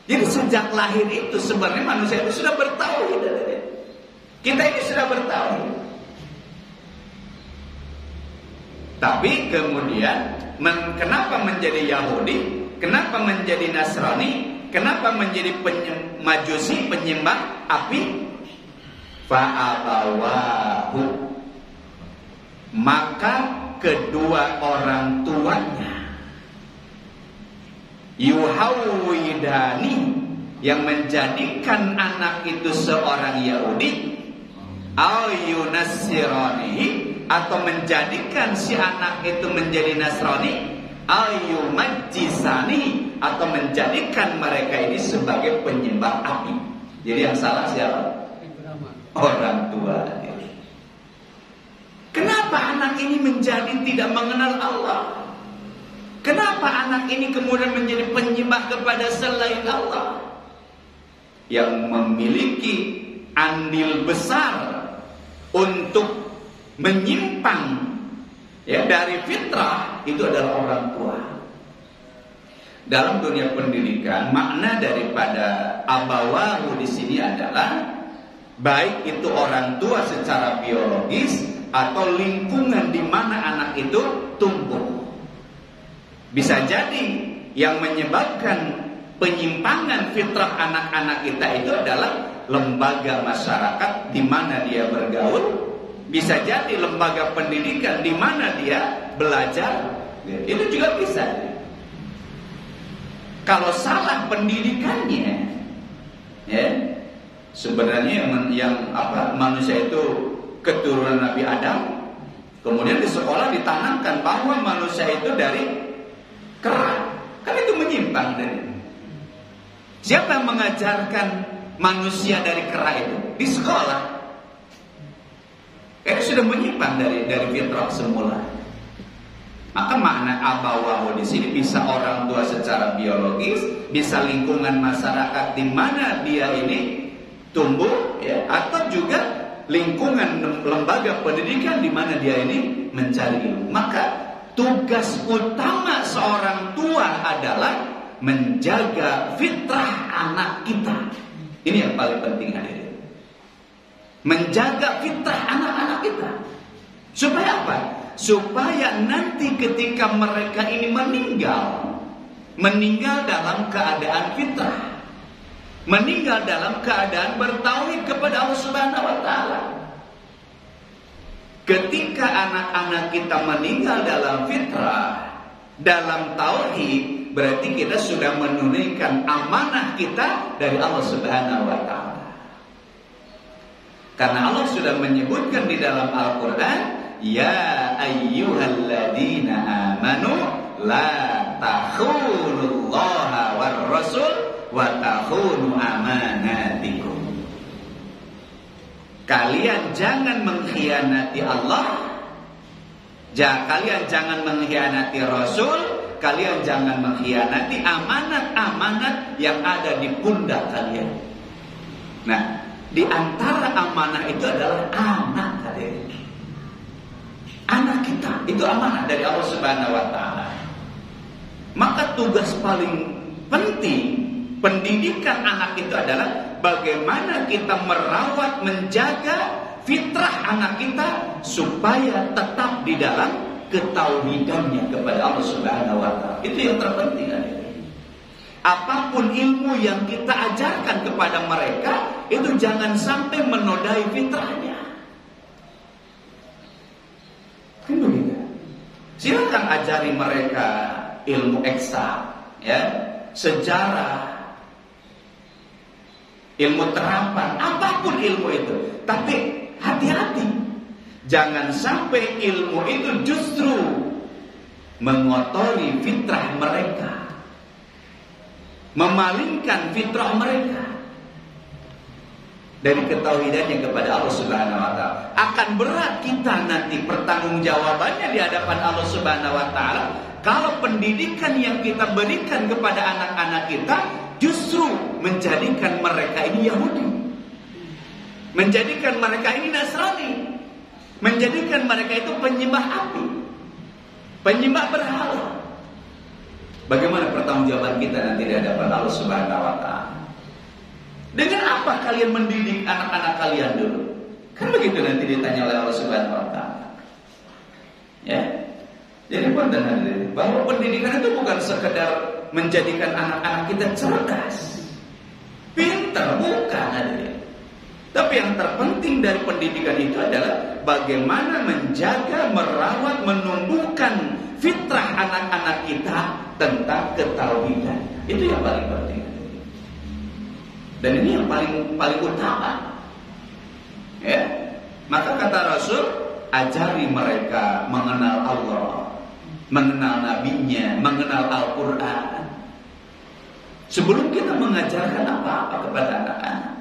Jadi sejak lahir itu sebenarnya manusia itu sudah bertauhid. Kita ini sudah bertauhid. Tapi kemudian kenapa menjadi Yahudi? Kenapa menjadi Nasrani? Kenapa menjadi Majusi, penyembah api? Fa'abawahu, maka kedua orang tuanya yuhawidani, yang menjadikan anak itu seorang Yahudi, au yunassiranihi, atau menjadikan si anak itu menjadi Nasrani, au yumajjisani, atau menjadikan mereka ini sebagai penyembah api. Jadi yang salah siapa? Orang tua. Kenapa anak ini menjadi tidak mengenal Allah? Kenapa anak ini kemudian menjadi penyembah kepada selain Allah? Yang memiliki andil besar untuk menyimpang, ya, dari fitrah itu adalah orang tua. Dalam dunia pendidikan, makna daripada abawahu di sini adalah baik itu orang tua secara biologis atau lingkungan di mana anak itu tumbuh. Bisa jadi yang menyebabkan penyimpangan fitrah anak-anak kita itu adalah lembaga masyarakat di mana dia bergaul. Bisa jadi lembaga pendidikan di mana dia belajar. Itu juga bisa. Kalau salah pendidikannya, ya, sebenarnya yang manusia itu keturunan Nabi Adam, kemudian di sekolah ditanamkan bahwa manusia itu dari kera, kan itu menyimpang. menyimpang dari itu. Siapa yang mengajarkan manusia dari kera itu? Di sekolah. Itu sudah menyimpang dari fitrah semula. Maka makna abawahu di sini bisa orang tua secara biologis, bisa lingkungan masyarakat di mana dia ini tumbuh, ya, atau juga lingkungan lembaga pendidikan di mana dia ini mencari ilmu. Maka tugas utama seorang tua adalah menjaga fitrah anak kita. Ini yang paling penting hadirin. Menjaga fitrah anak-anak kita. Supaya apa? Supaya nanti ketika mereka ini meninggal dalam keadaan fitrah, meninggal dalam keadaan bertauhid kepada Allah Subhanahu wa taala. Ketika anak-anak kita meninggal dalam fitrah, dalam tauhid, berarti kita sudah menunaikan amanah kita dari Allah Subhanahu wa taala. Karena Allah sudah menyebutkan di dalam Al-Qur'an, ya ayyuhalladzina amanu la takhunullaha war rasul wa takhunu amanatikum. Kalian jangan mengkhianati Allah, kalian jangan mengkhianati Rasul, kalian jangan mengkhianati amanat-amanat yang ada di pundak kalian. Nah, di antara amanah itu adalah anak kalian. Anak kita itu amanah dari Allah Subhanahu wa taala. Maka tugas paling penting pendidikan anak itu adalah bagaimana kita merawat, menjaga fitrah anak kita supaya tetap di dalam ketauhidannya kepada Allah Subhanahu wa taala. Itu yang terpenting. Apapun ilmu yang kita ajarkan kepada mereka, itu jangan sampai menodai fitrahnya. Kan begitu. Silakan ajari mereka ilmu eksak, ya, sejarah, ilmu terapan, apapun ilmu itu. Tapi hati-hati, jangan sampai ilmu itu justru mengotori fitrah mereka, memalingkan fitrah mereka dari ketauhidannya kepada Allah Subhanahu wa taala. Akan berat kita nanti pertanggungjawabannya di hadapan Allah Subhanahu wa taala kalau pendidikan yang kita berikan kepada anak-anak kita justru menjadikan mereka ini Yahudi, menjadikan mereka ini Nasrani, menjadikan mereka itu penyembah api, penyembah berhala. Bagaimana pertanggungjawaban kita nanti di hadapan Allah Subhanahu wa taala? Dengan apa kalian mendidik anak-anak kalian dulu? Kan begitu nanti ditanya oleh Allah Subhanahu wa taala. Ya. Jadi penting hadirin, bahwa pendidikan itu bukan sekedar menjadikan anak-anak kita cerdas, pintar, bukan hadirin. Tapi yang terpenting dari pendidikan itu adalah bagaimana menjaga, merawat, menumbuhkan fitrah anak-anak kita tentang ketauhidan. Itu yang paling penting. Dan ini yang paling utama. Ya. Maka kata Rasul, ajari mereka mengenal Allah, mengenal nabinya, mengenal Al-Quran, sebelum kita mengajarkan apa-apa kepada anak-anak,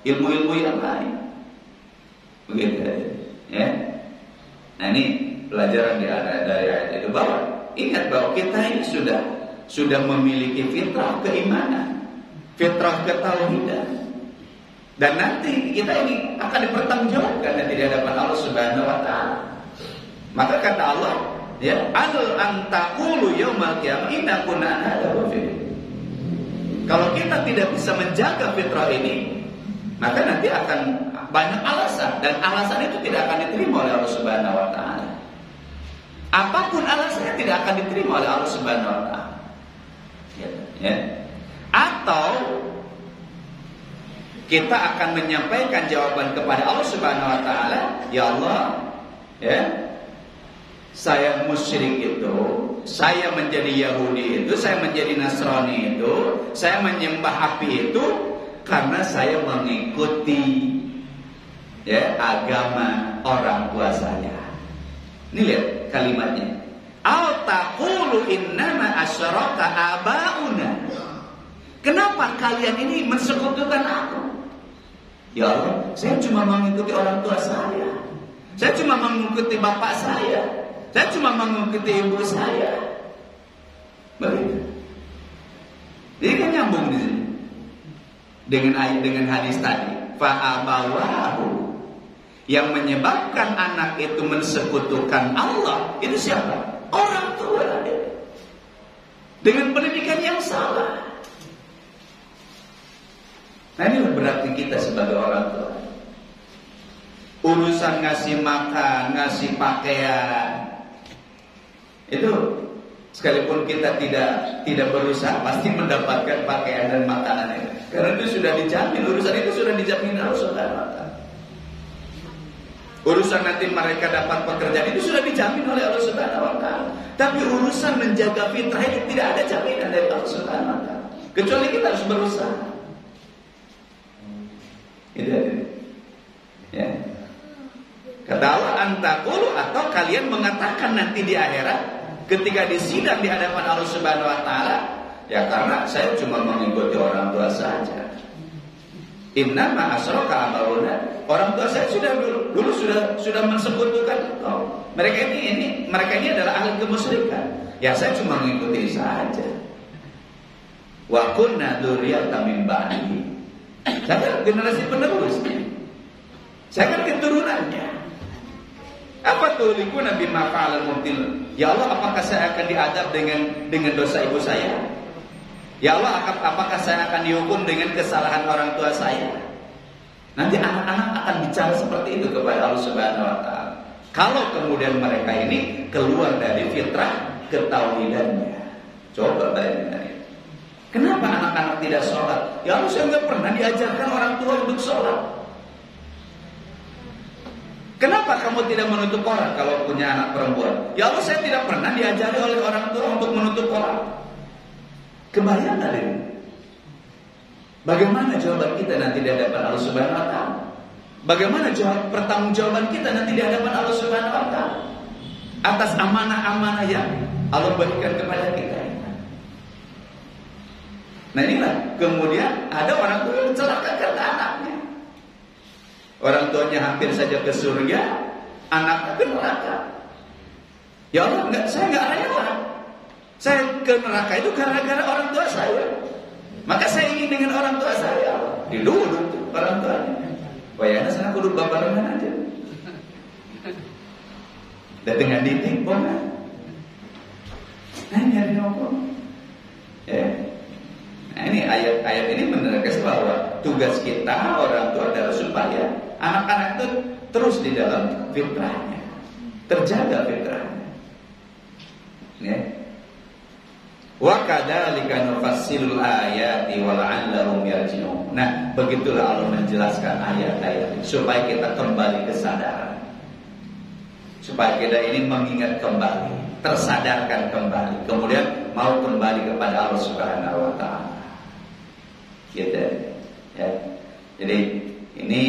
ilmu-ilmu yang lain. Begitu ya. Nah, ini pelajaran dari ayat itu, bahwa ingat bahwa kita ini sudah memiliki fitrah keimanan, fitrah ketauhidan. Dan nanti kita ini akan dipertanggungjawabkan nanti di hadapan Allah Subhanahu wa taala. Maka kata Allah, ya, al antaqulu yaumal qiyamah inna kunna an hadza ghafilin. Kalau kita tidak bisa menjaga fitrah ini, maka nanti akan banyak alasan, dan alasan itu tidak akan diterima oleh Allah Subhanahu wa taala. Apapun alasannya tidak akan diterima oleh Allah Subhanahu wa taala. Ya. Atau kita akan menyampaikan jawaban kepada Allah Subhanahu wa taala, ya Allah, ya, saya musyrik itu, saya menjadi Yahudi itu, saya menjadi Nasrani itu, saya menyembah api itu karena saya mengikuti, ya, agama orang tua saya. Ini lihat kalimatnya. Al taqulu innama asyraka aba'una Kenapa kalian ini mensekutukan aku? Ya Allah, saya cuma mengikuti orang tua saya. Saya cuma mengikuti bapak saya. Saya cuma mengikuti ibu saya. Begitu. Jadi kan nyambung di sini dengan ayat, dengan hadis tadi. Fa'abawahu, yang menyebabkan anak itu mensekutukan Allah itu siapa? Orang tua. Dengan pendidikan yang salah. Nah, ini berarti kita sebagai orang tua. Urusan ngasih makan, ngasih pakaian, itu sekalipun kita tidak berusaha, pasti mendapatkan pakaian dan makanan itu. Karena itu sudah dijamin, urusan itu sudah dijamin Allah Subhanahu wa ta'ala. Urusan nanti mereka dapat pekerjaan itu sudah dijamin oleh Allah Subhanahu wa ta'ala. Tapi urusan menjaga fitrah itu tidak ada jaminan dari Allah Subhanahu wa ta'ala. Kecuali kita harus berusaha. Itu ya. Kata Allah, antakulu, atau kalian mengatakan nanti di akhirat ketika disidang di hadapan Allah Subhanahu wa ta'ala, ya karena saya cuma mengikuti orang tua saja. Innama asyraka abauna, orang tua saya sudah dulu sudah mensekutukan mereka ini adalah ahli kemusyrikan. Ya saya cuma mengikuti saja. Wa kunna dzurriyyatan min ba'dihi, saya generasi penerusnya. Saya kan keturunannya. Apa tuh liku Nabi mafa'al mutil? Ya Allah, apakah saya akan diadab dengan dosa ibu saya? Ya Allah, apakah saya akan dihukum dengan kesalahan orang tua saya? Nanti anak-anak akan bicara seperti itu kepada Allah Subhanahu wa ta'ala. Kalau kemudian mereka ini keluar dari fitrah ketauhidannya. Coba bayangin. Kenapa anak-anak tidak sholat? Ya Allah, saya nggak pernah diajarkan orang tua untuk sholat. Kenapa kamu tidak menutup aurat kalau punya anak perempuan? Ya Allah, saya tidak pernah diajari oleh orang tua untuk menutup aurat. Kebayang gak ini? Bagaimana jawaban kita nanti di hadapan Allah Subhanahu wa ta'ala? Bagaimana pertanggungjawaban kita nanti di hadapan Allah Subhanahu wa ta'ala atas amanah-amanah yang Allah berikan kepada kita? Nah inilah kemudian ada orang tua yang celakakan anaknya. Orang tuanya hampir saja ke surga, anaknya ke neraka. Ya Allah, saya nggak rela. Saya ke neraka itu gara-gara orang tua saya. Maka saya ingin dengan orang tua saya. Duduk orang tuanya. Wayana sana kudu babarengan aja. Dan dengan ditik bongan. Nah ini ada ngomong. Ya. Nah ini ayat ini menegaskan bahwa tugas kita orang tua adalah supaya anak-anak itu terus di dalam fitrahnya, terjaga fitrahnya. Ya. Wa kadzalika nufassilul ayati wa la'allahum yarji'un. Nah, begitulah Allah menjelaskan ayat-ayat supaya kita kembali kesadaran. Supaya kita ini mengingat kembali, tersadarkan kembali, kemudian mau kembali kepada Allah Subhanahu wa ta'ala. Gitu ya. Jadi ini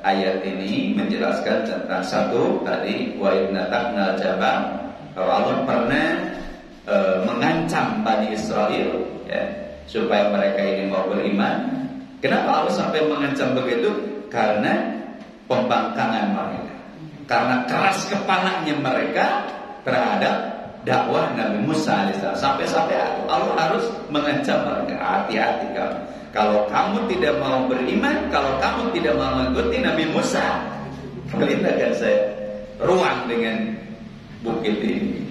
ayat ini menjelaskan tentang satu tadi wa ibnataqnal jabal, bahwa Allah pernah mengancam Bani Israel ya, supaya mereka ini mau beriman. Kenapa Allah sampai mengancam begitu? Karena pembangkangan mereka, karena keras kepalanya mereka terhadap dakwah Nabi Musa alaihissalam. Sampai-sampai Allah harus mengancam mereka, hati-hati kamu. Kalau kamu tidak mau beriman, kalau kamu tidak mau mengikuti Nabi Musa, kalian akan saya ruang dengan bukit ini.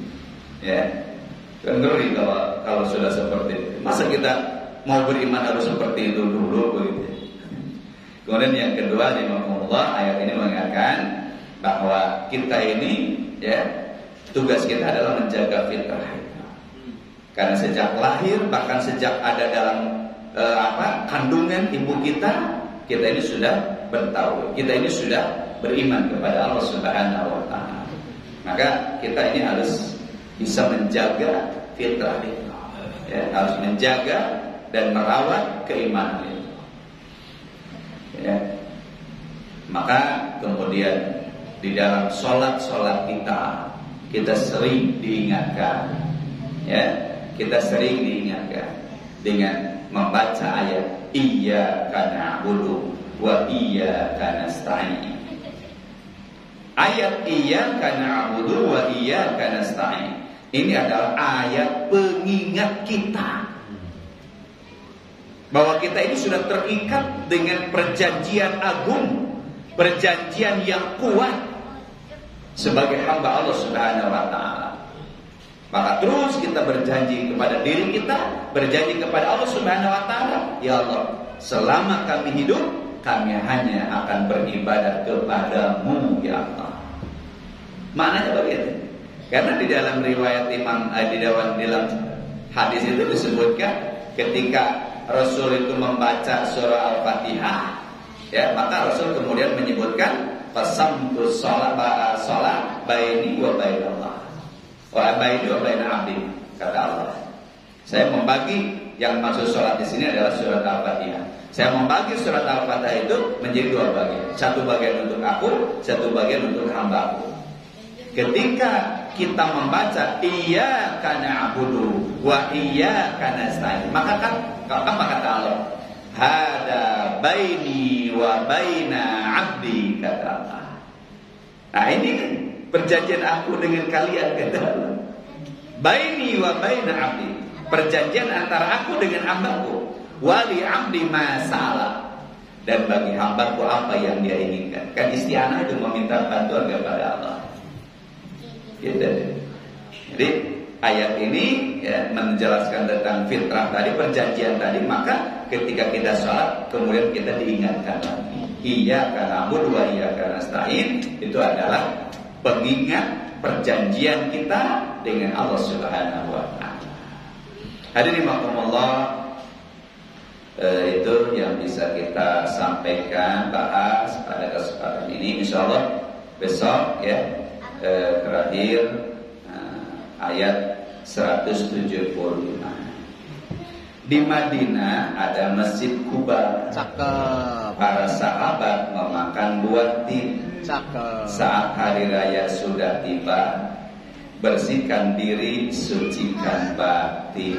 Ya, kan ngeri kalau sudah seperti itu. Masa kita mau beriman harus seperti itu dulu begitu. Kemudian yang kedua, rahimahullah, ayat ini mengatakan bahwa kita ini ya, tugas kita adalah menjaga fitrah. Karena sejak lahir, bahkan sejak ada dalam kandungan ibu kita ini sudah bertauhid, kita ini sudah beriman kepada Allah Subhanahu wa ta'ala. Maka kita ini harus bisa menjaga fitrah itu, ya, harus menjaga dan merawat keimanan itu. Ya. Maka kemudian di dalam sholat kita sering diingatkan, ya, kita sering diingatkan dengan membaca ayat iyyaka na'budu wa iyyaka nasta'in. Ayat iyyaka na'budu wa iyyaka nasta'in ini adalah ayat pengingat kita bahwa kita ini sudah terikat dengan perjanjian agung, perjanjian yang kuat sebagai hamba Allah Subhanahu wa taala. Maka terus kita berjanji kepada diri kita, berjanji kepada Allah Subhanahu wa taala, ya Allah, selama kami hidup, kami hanya akan beribadah kepadamu ya Allah. Maknanya begitu. Karena di dalam riwayat di dalam hadis itu disebutkan ketika Rasul itu membaca surah Al-Fatihah, ya, maka Rasul kemudian menyebutkan qasamtu shalah baini wa bainallah wa baini wa baina abdi, kata Allah. Saya membagi, yang maksud sholat di sini adalah surat Al-Fatihah. Saya membagi surat Al-Fatihah itu menjadi dua bagian. Satu bagian untuk aku, satu bagian untuk hamba-Ku. Ketika kita membaca iyyaka na'budu wa iyyaka nasta'in, maka kata Allah, hada baini wa baina abdi, kata Allah. Nah, ini perjanjian aku dengan kalian, kata Allah. Baini wa baina abdi, perjanjian antara aku dengan hambaku. Wali abdi masalah, dan bagi hambaku apa yang dia inginkan. Kan isti'anah itu meminta bantuan kepada Allah. Gitu. Jadi ayat ini ya, menjelaskan tentang fitrah tadi, perjanjian tadi. Maka ketika kita sholat, kemudian kita diingatkan lagi iyyaka na'budu wa iyyaka nasta'in, itu adalah pengingat perjanjian kita dengan Allah Subhanahu wa taala. Hadirin rahimakumullah, itu yang bisa kita sampaikan, bahas pada kesempatan ini. Insyaallah besok ya terakhir ayat 175. Di Madinah ada Masjid Quba.
Cakep.
Para sahabat memakan buah tin.
Cakep.
Saat hari raya sudah tiba, bersihkan diri, sucikan batin.